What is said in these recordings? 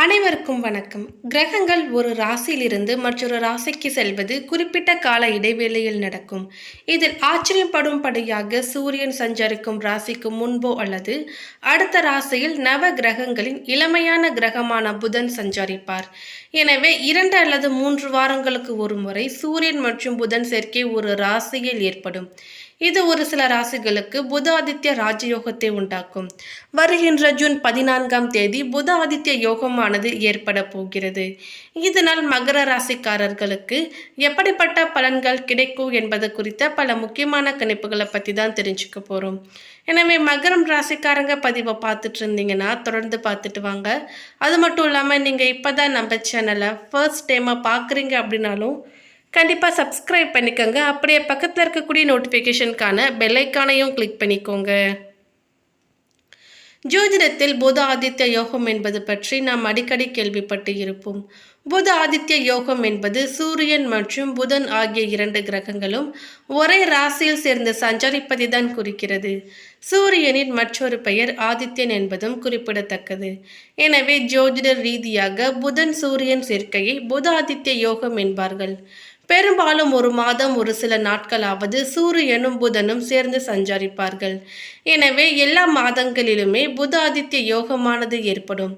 அனைவருக்கும் வணக்கம். கிரகங்கள் ஒரு ராசியிலிருந்து மற்றொரு ராசிக்கு செல்வது குறிப்பிட்ட கால இடைவேளையில் நடக்கும். இதில் ஆச்சரியப்படும்படியாக சூரியன் சஞ்சரிக்கும் ராசிக்கு முன்போ அல்லது அடுத்த ராசியில் நவ கிரகங்களின் இளமையான கிரகமான புதன் சஞ்சரிப்பார். எனவே 2 அல்லது 3 வாரங்களுக்கு ஒரு முறை சூரியன் மற்றும் புதன் சேர்க்கை ஒரு ராசியில் ஏற்படும். இது ஒரு சில ராசிகளுக்கு புத ஆதித்ய ராஜயோகத்தை உண்டாக்கும். வருகின்ற ஜூன் 14ஆம் தேதி புத ஆதித்ய யோகமானது ஏற்பட போகிறது. இதனால் மகர ராசிக்காரர்களுக்கு எப்படிப்பட்ட பலன்கள் கிடைக்கும் என்பது குறித்த பல முக்கியமான கணிப்புகளை பற்றி தான் தெரிஞ்சுக்க போகிறோம். எனவே மகரம் ராசிக்காரங்க பதிவை பார்த்துட்டு இருந்தீங்கன்னா தொடர்ந்து பார்த்துட்டு வாங்க. அது மட்டும் இல்லாமல் நீங்கள் இப்போ தான் நம்ம சேனலை ஃபர்ஸ்ட் டைமாக பார்க்குறீங்க அப்படின்னாலும் கண்டிப்பாக சப்ஸ்கிரைப் பண்ணிக்கோங்க. அப்படியே பக்கத்தில் இருக்கக்கூடிய நோட்டிஃபிகேஷனுக்கான பெல்லைக்கானையும் கிளிக் பண்ணிக்கோங்க. ஜோதிடத்தில் புத ஆதித்ய யோகம் என்பது பற்றி நாம் அடிக்கடி கேள்விப்பட்டு இருப்போம். புத ஆதித்ய யோகம் என்பது சூரியன் மற்றும் புதன் ஆகிய 2 கிரகங்களும் ஒரே ராசியில் சேர்ந்து சஞ்சரிப்பதை தான் குறிக்கிறது. சூரியனின் மற்றொரு பெயர் ஆதித்யன் என்பதும் குறிப்பிடத்தக்கது. எனவே ஜோதிட ரீதியாக புதன் சூரியன் சேர்க்கையை புத ஆதித்ய யோகம் என்பார்கள். பெரும்பாலும் ஒரு மாதம் ஒரு சில நாட்களாவது சூரியனும் புதனும் சேர்ந்து சஞ்சரிப்பார்கள். எனவே எல்லா மாதங்களிலுமே புத ஆதித்ய யோகமானது ஏற்படும்.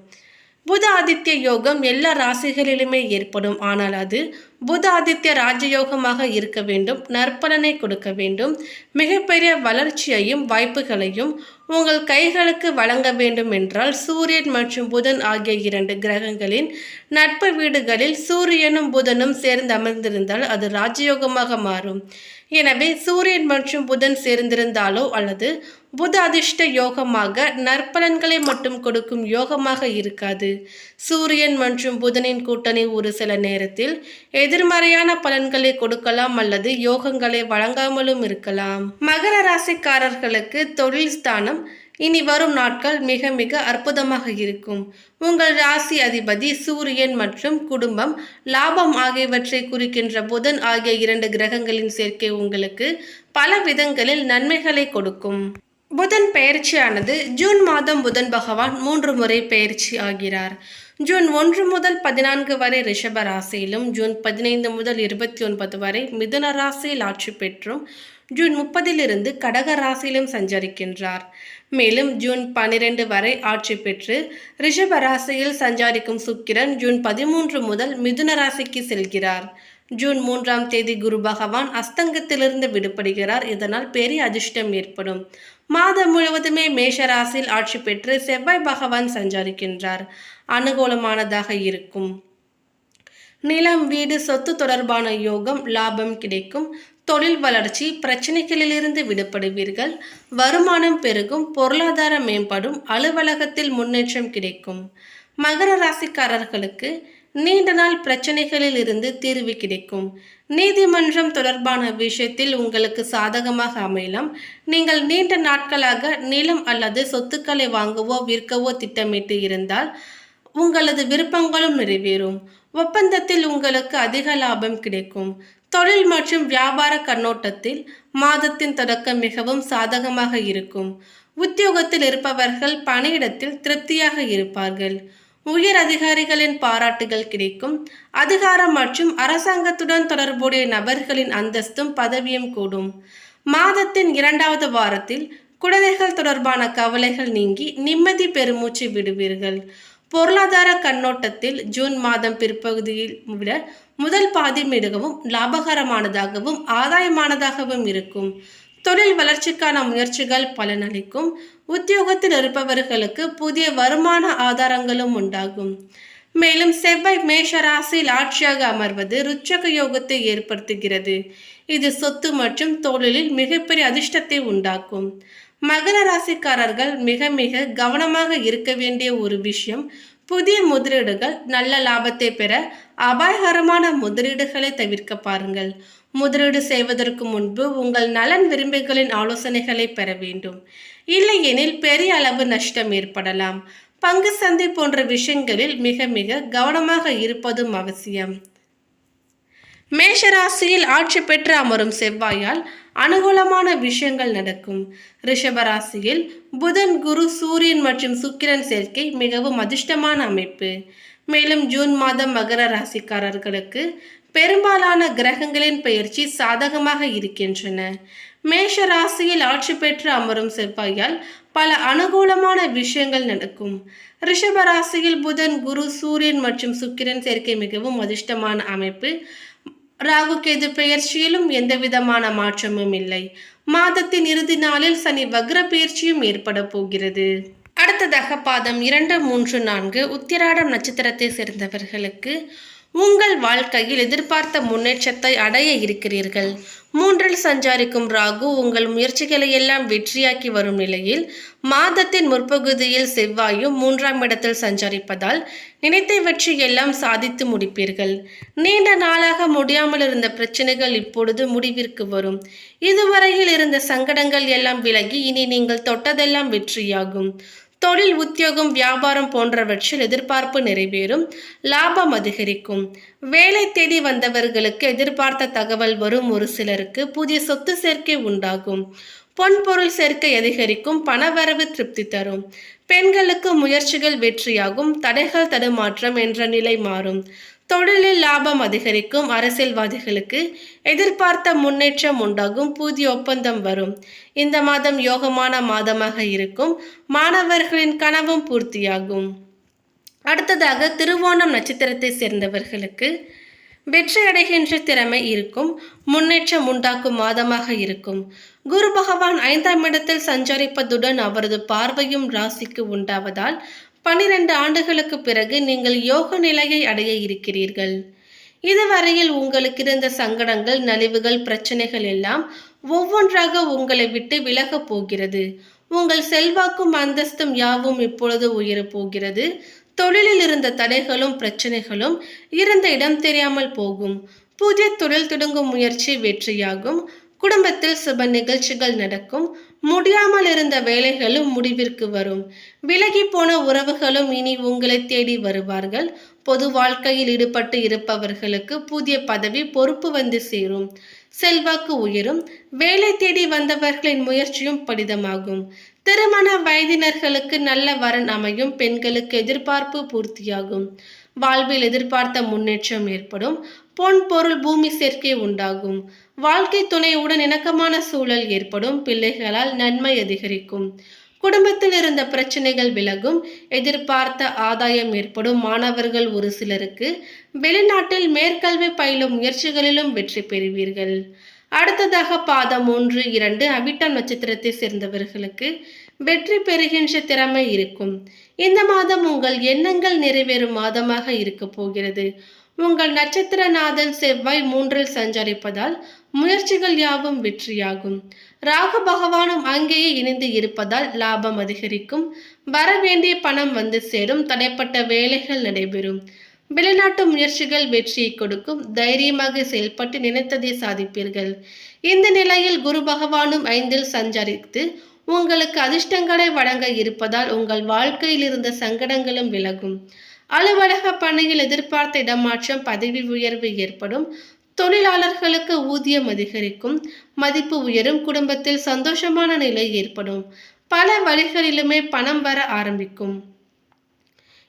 புத ஆதித்ய யோகம் எல்லா ராசிகளிலுமே ஏற்படும். ஆனால் அது புத ஆதித்ய ராஜயோகமாக இருக்க வேண்டும், நற்பலனை கொடுக்க வேண்டும், மிகப்பெரிய வளர்ச்சியையும் வாய்ப்புகளையும் உங்கள் கைகளுக்கு வழங்க வேண்டும் என்றால் சூரியன் மற்றும் புதன் ஆகிய 2 கிரகங்களின் நட்பு வீடுகளில் சூரியனும் புதனும் சேர்ந்து அமர்ந்திருந்தால் அது ராஜயோகமாக மாறும். எனவே சூரியன் மற்றும் புதன் சேர்ந்திருந்தாலோ அல்லது புத அதிர்ஷ்ட யோகமாக நற்பலன்களை மட்டும் கொடுக்கும் யோகமாக இருக்காது. சூரியன் மற்றும் புதனின் கூட்டணி ஒரு சில நேரத்தில் எதிர்மறையான பலன்களை கொடுக்கலாம் அல்லது யோகங்களை வழங்காமலும் இருக்கலாம். மகர ராசிக்காரர்களுக்கு தொழில் ஸ்தானம் இனி வரும் நாட்கள் மிக மிக அற்புதமாக இருக்கும். உங்கள் ராசி அதிபதி சூரியன் மற்றும் குடும்பம், லாபம் ஆகியவற்றை குறிக்கின்ற புதன் ஆகிய 2 கிரகங்களின் சேர்க்கை உங்களுக்கு பல விதங்களில் நன்மைகளை கொடுக்கும். புதன் பெயர்ச்சியானது ஜூன் மாதம் புதன் பகவான் 3 முறை பெயர்ச்சி ஆகிறார். ஜூன் 1 முதல் 14 வரை ரிஷப ராசியிலும், ஜூன் 15 முதல் 29 வரை மிதுன ராசியில் ஆட்சி பெற்றும், ஜூன் 30 கடக ராசியிலும் சஞ்சரிக்கின்றார். மேலும் ஜூன் 12 வரை ஆட்சி பெற்று ரிஷப ராசியில் சஞ்சரிக்கும் சுக்கிரன் ஜூன் 13 முதல் மிதுன ராசிக்கு செல்கிறார். ஜூன் 3ஆம் தேதி குரு பகவான் அஸ்தங்கத்திலிருந்து விடுபடுகிறார். இதனால் பெரிய அதிர்ஷ்டம் ஏற்படும். மாதம் முழுவதுமே மேஷ ராசியில் ஆட்சி பெற்று செவ்வாய் பகவான் சஞ்சரிக்கின்றார். அனுகூலமானதாக இருக்கும். நிலம், வீடு, சொத்து தொடர்பான யோகம், லாபம் கிடைக்கும். தொழில் வளர்ச்சி, பிரச்சனைகளிலிருந்து விடுபடுவீர்கள். வருமானம் பெருகும், பொருளாதார மேம்படும், அலுவலகத்தில் முன்னேற்றம் கிடைக்கும். மகர ராசிக்காரர்களுக்கு நீண்ட நாள் பிரச்சனைகளில் இருந்து தீர்வு கிடைக்கும். நீதிமன்றம் தொடர்பான விஷயத்தில் உங்களுக்கு சாதகமாக அமையலாம். நீங்கள் நீண்ட நாட்களாக நிலம் அல்லது சொத்துக்களை வாங்கவோ விற்கவோ திட்டமிட்டு இருந்தால் உங்களது விருப்பங்களும் நிறைவேறும். ஒப்பந்தத்தில் உங்களுக்கு அதிக லாபம் கிடைக்கும். தொழில் மற்றும் வியாபார கண்ணோட்டத்தில் மாதத்தின் தொடக்கம் மிகவும் சாதகமாக இருக்கும். உத்தியோகத்தில் இருப்பவர்கள் பணியிடத்தில் திருப்தியாக இருப்பார்கள். உயர் அதிகாரிகளின் பாராட்டுகள் கிடைக்கும். அதிகாரம் மற்றும் அரசாங்கத்துடன் தொடர்புடைய நபர்களின் அந்தஸ்தும் பதவியும் கூடும். மாதத்தின் 2வது வாரத்தில் குழந்தைகள் தொடர்பான கவலைகள் நீங்கி நிம்மதி பெருமூச்சு விடுவீர்கள். பொருளாதார கண்ணோட்டத்தில் ஜூன் மாதம் பிற்பகுதியில் விட முதல் பாதி மிகவும் லாபகரமானதாகவும் ஆதாயமானதாகவும் இருக்கும். தொழில் வளர்ச்சிக்கான முயற்சிகள் பலனளிக்கும். உத்தியோகத்தில் இருப்பவர்களுக்கு புதிய வருமான ஆதாரங்களும் உண்டாகும். மேலும் செவ்வாய் மேஷ ராசியில் ஆட்சியாக அமர்வது ருச்சக யோகத்தை ஏற்படுத்துகிறது. இது சொத்து மற்றும் தொழிலில் மிகப்பெரிய அதிர்ஷ்டத்தை உண்டாக்கும். மகர ராசிக்காரர்கள் மிக மிக கவனமாக இருக்க வேண்டிய ஒரு விஷயம், புதிய முதலீடுகள் நல்ல லாபத்தை பெற அபாயகரமான முதலீடுகளை தவிர்க்க பாருங்கள். முதலீடு செய்வதற்கு முன்பு உங்கள் நலன் விரும்பிகளின் ஆலோசனைகளை பெற வேண்டும். இல்லையெனில் பெரிய அளவு நஷ்டம் ஏற்படலாம். பங்கு சந்தை போன்ற விஷயங்களில் மிக மிக கவனமாக இருப்பதும் அவசியம். மேஷராசியில் ஆட்சி பெற்று அமரும் செவ்வாயால் அனுகூலமான விஷயங்கள் நடக்கும். ரிஷபராசியில் புதன், குரு, சூரியன் மற்றும் சுக்கிரன் சேர்க்கை மிகவும் அதிர்ஷ்டமான அமைப்பு. மேலும் ஜூன் மாதம் மகர ராசிக்காரர்களுக்கு பெரும்பாலான கிரகங்களின் பெயர்ச்சி சாதகமாக இருக்கின்றன. மேஷ ராசியில் ஆட்சி பெற்று அமரும் செவ்வாயால் பல அனுகூலமான விஷயங்கள் நடக்கும். ரிஷப ராசியில் புதன், குரு, சூரியன் மற்றும் சுக்கிரன் சேர்க்கை மிகவும் அதிர்ஷ்டமான அமைப்பு. ராகு கேது பெயர்ச்சியிலும் எந்தவிதமான மாற்றமும் இல்லை. மாதத்தின் இறுதி நாளில் சனி வக்ர பெயர்ச்சியும் ஏற்பட போகிறது. அடுத்ததாக பாதம் 2, 3, 4 உத்திராடம் நட்சத்திரத்தை சேர்ந்தவர்களுக்கு உங்கள் வாழ்க்கையில் எதிர்பார்த்த முன்னேற்றத்தை அடைய இருக்கிறீர்கள். 3இல் சஞ்சாரிக்கும் ராகு உங்கள் முயற்சிகளை எல்லாம் வெற்றியாக்கி வரும் நிலையில் மாதத்தின் முற்பகுதியில் செவ்வாயும் 3ஆம் இடத்தில் சஞ்சரிப்பதால் நினைத்த வெற்றி எல்லாம் சாதித்து முடிப்பீர்கள். நீண்ட நாளாக முடியாமல் இருந்த பிரச்சனைகள் இப்பொழுது முடிவிற்கு வரும். இதுவரையில் இருந்த சங்கடங்கள் எல்லாம் விலகி இனி நீங்கள் தொட்டதெல்லாம் வெற்றியாகும். தொழில், உத்தியோகம், வியாபாரம் போன்றவற்றில் எதிர்பார்ப்பு நிறைவேறும். லாபம் அதிகரிக்கும். வேலை தேடி வந்தவர்களுக்கு எதிர்பார்த்த தகவல் வரும். ஒரு சிலருக்கு புதிய சொத்து சேர்க்கை உண்டாகும். பொன்பொருள் சேர்க்கை அதிகரிக்கும். பணவரவு திருப்தி தரும். பெண்களுக்கு முயற்சிகள் வெற்றியாகும். தடைகள் தடுமாற்றம் என்ற நிலை மாறும். தொழிலில் லாபம் அதிகரிக்கும். அரசியல்வாதிகளுக்கு எதிர்பார்த்த முன்னேற்றம் உண்டாகும். புதிய ஒப்பந்தம் வரும். இந்த மாதம் யோகமான மாதமாக இருக்கும். மாணவர்களின் கனவும் பூர்த்தியாகும். அடுத்ததாக திருவோணம் நட்சத்திரத்தை சேர்ந்தவர்களுக்கு வெற்றி அடைகின்ற திறமை இருக்கும். முன்னேற்றம் உண்டாக்கும் மாதமாக இருக்கும். குரு பகவான் 5ஆம் இடத்தில் சஞ்சரிப்பதுடன் அவரது பார்வையும் ராசிக்கு உண்டாவதால் 12 ஆண்டுகளுக்கு பிறகு நீங்கள் யோக நிலையை அடைய இருக்கிறீர்கள். இதுவரையில் உங்களுக்கு இருந்த சங்கடங்கள், நலிவுகள், பிரச்சனைகள் எல்லாம் ஒவ்வொன்றாக உங்களை விட்டு விலகப் போகிறது. உங்கள் செல்வாக்கும் அந்தஸ்தும் யாவும் இப்பொழுது உயரப் போகிறது. தொழிலில் இருந்த தடைகளும் பிரச்சனைகளும் இருந்த இடம் தெரியாமல் போகும். புதிய தொழில் தொடங்கும் முயற்சி வெற்றியாகும். குடும்பத்தில் சுப நிகழ்ச்சிகள் நடக்கும். முடியாமல் இருந்த வேலைகளும் முடிவிற்கு வரும். விலகி போன உறவுகளும் இனி உங்களை தேடி வருவார்கள். பொது வாழ்க்கையில் ஈடுபட்டு இருப்பவர்களுக்கு புதிய பதவி, பொறுப்பு வந்து சேரும். செல்வாக்கு உயரும். வேலை தேடி வந்தவர்களின் முயற்சியும் பலிதமாகும். திருமண வயதினர்களுக்கு நல்ல வரன் அமையும். பெண்களுக்கு எதிர்பார்ப்பு பூர்த்தியாகும். வாழ்வில் எதிர்பார்த்த முன்னேற்றம் ஏற்படும். பொன், பொருள், பூமி சேர்க்கை உண்டாகும். வாழ்க்கை துணையுடன் இணக்கமான சூழல் ஏற்படும். பிள்ளைகளால் நன்மை அதிகரிக்கும். குடும்பத்தில் இருந்த பிரச்சனைகள் விலகும். எதிர்பார்த்த ஆதாயம் ஏற்படும். மாணவர்கள் ஒரு சிலருக்கு வெளிநாட்டில் மேற்கல்வி பயிலும் முயற்சிகளிலும் வெற்றி பெறுவீர்கள். அடுத்ததாக பாதம் 1, 2 அவிட்டம் நட்சத்திரத்தை சேர்ந்தவர்களுக்கு வெற்றி பெறுகின்ற திறமை இருக்கும். இந்த மாதம் உங்கள் எண்ணங்கள் நிறைவேறும் மாதமாக இருக்க போகிறது. உங்கள் நட்சத்திரநாதன் செவ்வாய் 3இல் சஞ்சரிப்பதால் முயற்சிகள் யாவும் வெற்றியாகும். ராகு பகவானும் அங்கேயே இணைந்து இருப்பதால் லாபம் அதிகரிக்கும். வரவேண்டிய பணம் வந்து சேரும். தடைப்பட்ட வேலைகள் நடைபெறும். வெளிநாட்டு முயற்சிகள் வெற்றியை கொடுக்கும். தைரியமாக செயல்பட்டு நினைத்ததை சாதிப்பீர்கள். இந்த நிலையில் குரு பகவானும் 5இல் சஞ்சரித்து உங்களுக்கு அதிர்ஷ்டங்களை வழங்க இருப்பதால் உங்கள் வாழ்க்கையில் இருந்த சங்கடங்களும் விலகும். அலுவலக பணியில் எதிர்பார்த்த இடமாற்றம், பதவி உயர்வு ஏற்படும். தொழிலாளர்களுக்கு ஊதியம் அதிகரிக்கும். மதிப்பு உயரும். குடும்பத்தில் சந்தோஷமான நிலை ஏற்படும். பல வழிகளிலுமே பணம் வர ஆரம்பிக்கும்.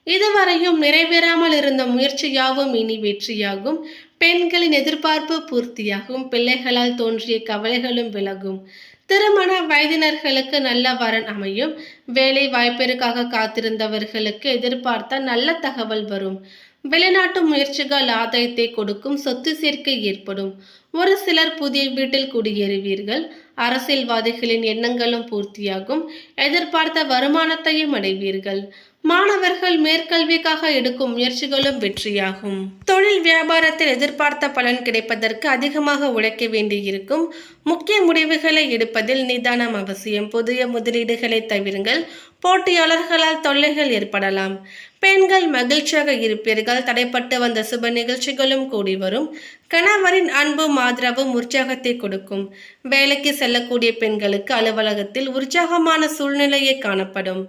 இதுவரையும் நிறைவேறாமல் இருந்த முயற்சி யாவும் இனி வெற்றியாகும். பெண்களின் எதிர்பார்ப்பு பூர்த்தியாகும். பிள்ளைகளால் தோன்றிய கவலைகளும் விலகும். திருமண வயதினர்களுக்கு நல்ல வரன் அமையும். வேலை வாய்ப்பிற்காக காத்திருந்தவர்களுக்கு எதிர்பார்த்த நல்ல தகவல் வரும். வெளிநாட்டு முயற்சிகள் ஆதாயத்தை கொடுக்கும். சொத்து சேர்க்கை ஏற்படும். ஒரு சிலர் புதிய வீட்டில் குடியேறுவீர்கள். அரசியல்வாதிகளின் எண்ணங்களும் பூர்த்தியாகும். எதிர்பார்த்த வருமானத்தையும் அடைவீர்கள். மாணவர்கள் மேற்கல்விக்காக எடுக்கும் முயற்சிகளும் வெற்றியாகும். தொழில் வியாபாரத்தில் எதிர்பார்த்த பலன் கிடைப்பதற்கு அதிகமாக உழைக்க வேண்டியிருக்கும். முக்கிய முடிவுகளை எடுப்பதில் நிதானம் அவசியம். புதிய முதலீடுகளை தவிருங்கள். போட்டியாளர்களால் தொல்லைகள் ஏற்படலாம். பெண்கள் மகிழ்ச்சியாக இருப்பீர்கள். தடைப்பட்டு வந்த சுப நிகழ்ச்சிகளும் கூடி வரும். கணவரின் அன்பும் ஆதரவும் உற்சாகத்தை கொடுக்கும். வேலைக்கு செல்லக்கூடிய பெண்களுக்கு அலுவலகத்தில் உற்சாகமான சூழ்நிலையே காணப்படும்.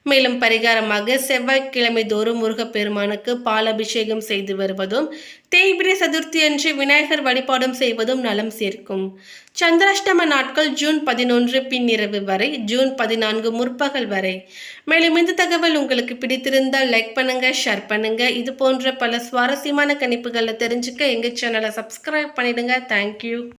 மேலும் பரிகாரமாக செவ்வாய்க்கிழமை தோறும் முருகப்பெருமானுக்கு பால் அபிஷேகம் செய்து வருவதும், தேய்பிரை சதுர்த்தி அன்று விநாயகர் வழிபாடும் செய்வதும் நலம் சேர்க்கும். சந்திராஷ்டம நாட்கள் ஜூன் 11 பின்னிரவு வரை, ஜூன் 14 முற்பகல் வரை. மேலும் இந்த தகவல் உங்களுக்கு பிடித்திருந்தால் லைக் பண்ணுங்க, ஷேர் பண்ணுங்க. இது போன்ற பல சுவாரஸ்யமான கணிப்புகளை தெரிஞ்சுக்க எங்க சேனலை சப்ஸ்கிரைப் பண்ணிடுங்க. தேங்க்யூ.